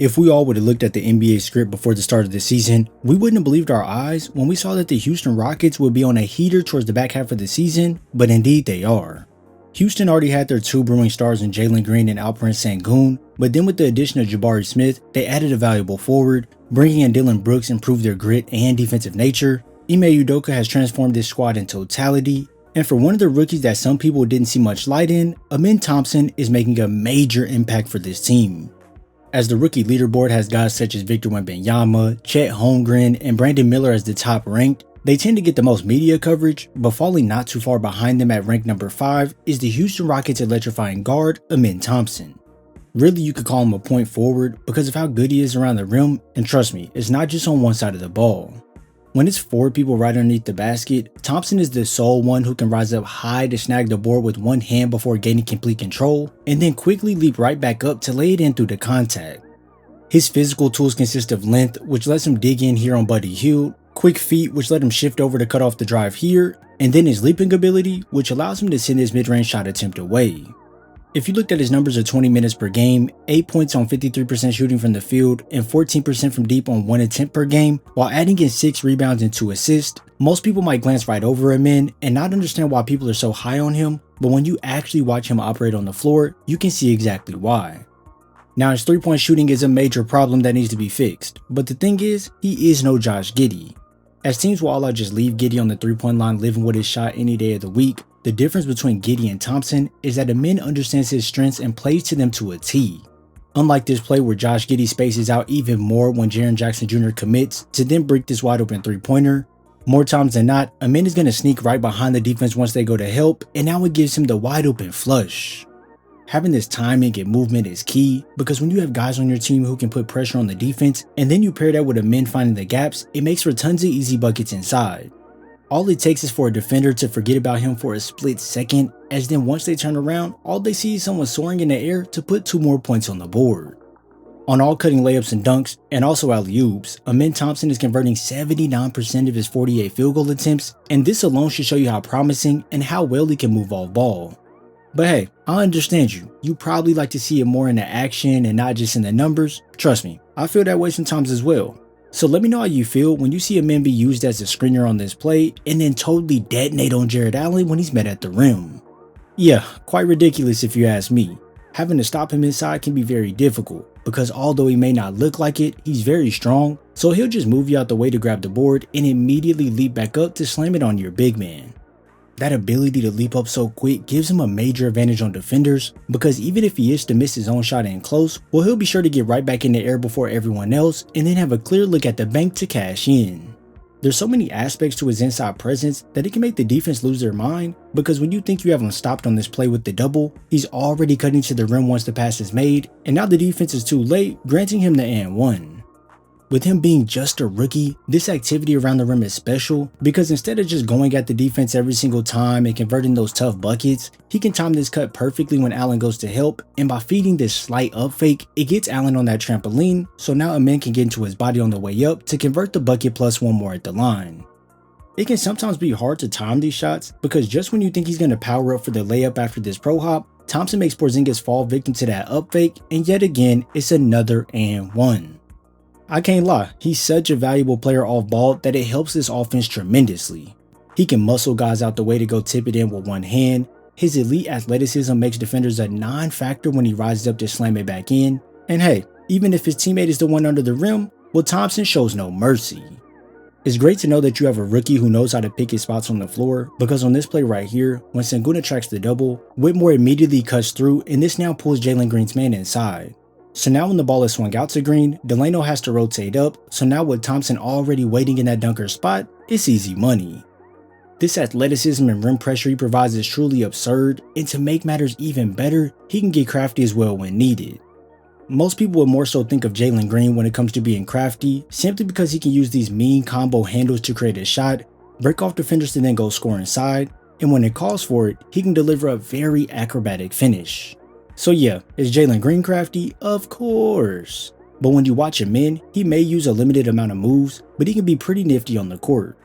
If we all would have looked at the NBA script before the start of the season, we wouldn't have believed our eyes when we saw that the Houston Rockets would be on a heater towards the back half of the season, but indeed they are. Houston already had their two brewing stars in Jalen Green and Alperen Sengun, but then with the addition of Jabari Smith, they added a valuable forward. Bringing in Dylan Brooks improved their grit and defensive nature. Ime Udoka has transformed this squad in totality, and for one of the rookies that some people didn't see much light in, Thompson is making a major impact for this team. As the rookie leaderboard has guys such as Victor Wembanyama, Chet Holmgren, and Brandon Miller as the top ranked, they tend to get the most media coverage, but falling not too far behind them at rank number 5 is the Houston Rockets electrifying guard, Thompson. Really, you could call him a point forward because of how good he is around the rim, and trust me, it's not just on one side of the ball. When it's 4 people right underneath the basket, Thompson is the sole one who can rise up high to snag the board with one hand before gaining complete control, and then quickly leap right back up to lay it in through the contact. His physical tools consist of length, which lets him dig in here on Buddy Hield, quick feet, which let him shift over to cut off the drive here, and then his leaping ability, which allows him to send his mid-range shot attempt away. If you looked at his numbers of 20 minutes per game, 8 points on 53% shooting from the field, and 14% from deep on 1 attempt per game, while adding in 6 rebounds and 2 assists, most people might glance right over him and not understand why people are so high on him, but when you actually watch him operate on the floor, you can see exactly why. Now, his 3-point shooting is a major problem that needs to be fixed, but the thing is, he is no Josh Giddey. As teams will all just leave Giddey on the 3-point line living with his shot any day of the week, the difference between Giddey and Thompson is that Amin understands his strengths and plays to them to a T. Unlike this play where Josh Giddey spaces out even more when Jaren Jackson Jr. commits to then break this wide open 3-pointer, more times than not, Amin is going to sneak right behind the defense once they go to help, and now it gives him the wide open flush. Having this timing and movement is key because when you have guys on your team who can put pressure on the defense and then you pair that with Amin finding the gaps, it makes for tons of easy buckets inside. All it takes is for a defender to forget about him for a split second, as then once they turn around, all they see is someone soaring in the air to put 2 more points on the board. On all cutting layups and dunks, and also alley-oops, Thompson is converting 79% of his 48 field goal attempts, and this alone should show you how promising and how well he can move off ball. But hey, I understand you. You probably like to see it more in the action and not just in the numbers. Trust me, I feel that way sometimes as well. So let me know how you feel when you see Amin be used as a screener on this play and then totally detonate on Jared Allen when he's met at the rim. Yeah, quite ridiculous if you ask me. Having to stop him inside can be very difficult because although he may not look like it, he's very strong, so he'll just move you out the way to grab the board and immediately leap back up to slam it on your big man. That ability to leap up so quick gives him a major advantage on defenders because even if he is to miss his own shot in close, well, he'll be sure to get right back in the air before everyone else and then have a clear look at the bank to cash in. There's so many aspects to his inside presence that it can make the defense lose their mind because when you think you have him stopped on this play with the double, he's already cutting to the rim once the pass is made, and now the defense is too late, granting him the and one. With him being just a rookie, this activity around the rim is special because instead of just going at the defense every single time and converting those tough buckets, he can time this cut perfectly when Allen goes to help, and by feeding this slight up fake, it gets Allen on that trampoline, so now Amin can get into his body on the way up to convert the bucket plus 1 more at the line. It can sometimes be hard to time these shots because just when you think he's going to power up for the layup after this pro hop, Thompson makes Porzingis fall victim to that up fake, and yet again, it's another and one. I can't lie, he's such a valuable player off ball that it helps this offense tremendously. He can muscle guys out the way to go tip it in with one hand. His elite athleticism makes defenders a non-factor when he rises up to slam it back in. And hey, even if his teammate is the one under the rim, well, Thompson shows no mercy. It's great to know that you have a rookie who knows how to pick his spots on the floor because on this play right here, when Sengun attracts the double, Whitmore immediately cuts through and this now pulls Jalen Green's man inside. So now when the ball is swung out to Green, Delano has to rotate up, so now with Thompson already waiting in that dunker spot, it's easy money. This athleticism and rim pressure he provides is truly absurd, and to make matters even better, he can get crafty as well when needed. Most people would more so think of Jalen Green when it comes to being crafty, simply because he can use these mean combo handles to create a shot, break off defenders to then go score inside, and when it calls for it, he can deliver a very acrobatic finish. So yeah, is Jalen Green crafty? Of course. But when you watch him in, he may use a limited amount of moves, but he can be pretty nifty on the court.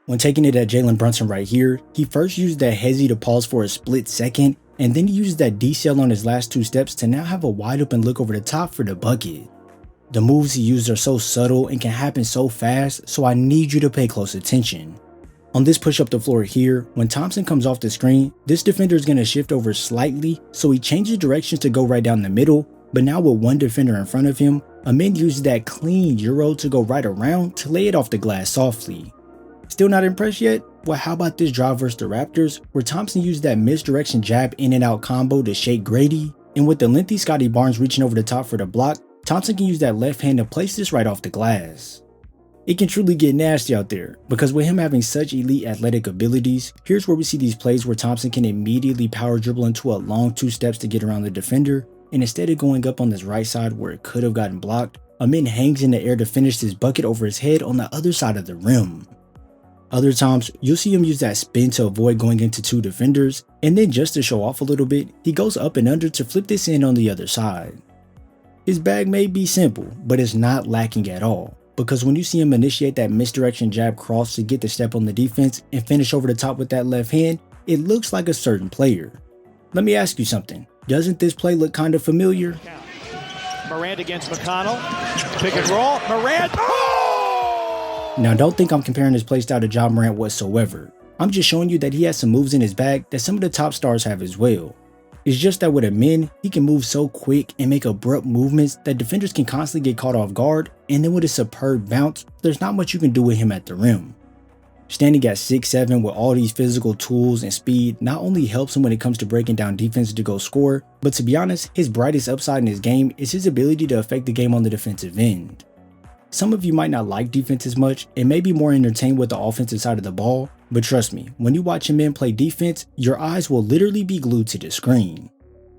When taking it at Jalen Brunson right here, he first used that hezzy to pause for a split second, and then he uses that decel on his last 2 steps to now have a wide open look over the top for the bucket. The moves he uses are so subtle and can happen so fast, so I need you to pay close attention. On this push up the floor here, when Thompson comes off the screen, this defender is going to shift over slightly, so he changes directions to go right down the middle, but now with one defender in front of him, Amin uses that clean Euro to go right around to lay it off the glass softly. Still not impressed yet? Well, how about this drive versus the Raptors, where Thompson used that misdirection jab in and out combo to shake Grady, and with the lengthy Scotty Barnes reaching over the top for the block, Thompson can use that left hand to place this right off the glass. It can truly get nasty out there, because with him having such elite athletic abilities, here's where we see these plays where Thompson can immediately power dribble into a long 2 steps to get around the defender, and instead of going up on this right side where it could have gotten blocked, Amin hangs in the air to finish this bucket over his head on the other side of the rim. Other times, you'll see him use that spin to avoid going into 2 defenders, and then just to show off a little bit, he goes up and under to flip this in on the other side. His bag may be simple, but it's not lacking at all, because when you see him initiate that misdirection jab cross to get the step on the defense and finish over the top with that left hand, it looks like a certain player. Let me ask you something, doesn't this play look kind of familiar? Morant against McConnell, pick and roll, Morant, Now don't think I'm comparing his playstyle to Ja Morant whatsoever. I'm just showing you that he has some moves in his bag that some of the top stars have as well. It's just that with Amin, he can move so quick and make abrupt movements that defenders can constantly get caught off guard, and then with a superb bounce, there's not much you can do with him at the rim. Standing at 6'7" with all these physical tools and speed not only helps him when it comes to breaking down defenses to go score, but to be honest, his brightest upside in his game is his ability to affect the game on the defensive end. Some of you might not like defense as much and may be more entertained with the offensive side of the ball, but trust me, when you watch a man play defense, your eyes will literally be glued to the screen.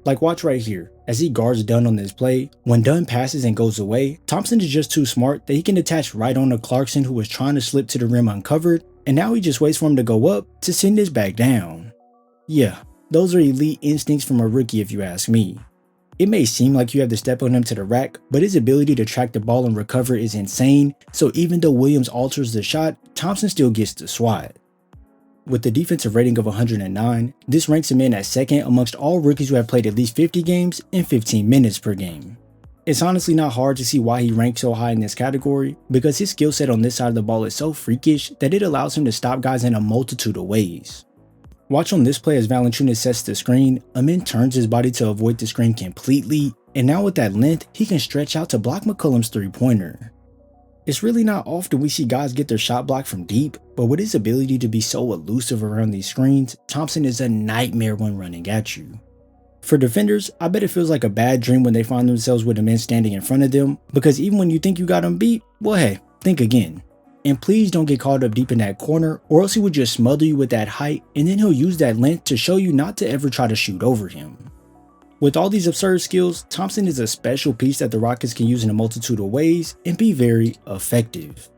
Like watch right here, as he guards Dunn on this play, when Dunn passes and goes away, Thompson is just too smart that he can attach right on to Clarkson, who was trying to slip to the rim uncovered, and now he just waits for him to go up to send this back down. Yeah, those are elite instincts from a rookie if you ask me. It may seem like you have to step on him to the rack, but his ability to track the ball and recover is insane, so even though Williams alters the shot, Thompson still gets the swat. With the defensive rating of 109, this ranks him in at second amongst all rookies who have played at least 50 games and 15 minutes per game. It's honestly not hard to see why he ranks so high in this category, because his skill set on this side of the ball is so freakish that it allows him to stop guys in a multitude of ways. Watch on this play as Valanciunas sets the screen, Amin turns his body to avoid the screen completely, and now with that length, he can stretch out to block McCollum's 3-pointer. It's really not often we see guys get their shot blocked from deep, but with his ability to be so elusive around these screens, Thompson is a nightmare when running at you. For defenders, I bet it feels like a bad dream when they find themselves with a man standing in front of them, because even when you think you got him beat, well hey, think again. And please don't get caught up deep in that corner, or else he would just smother you with that height, and then he'll use that length to show you not to ever try to shoot over him. With all these absurd skills, Thompson is a special piece that the Rockets can use in a multitude of ways and be very effective.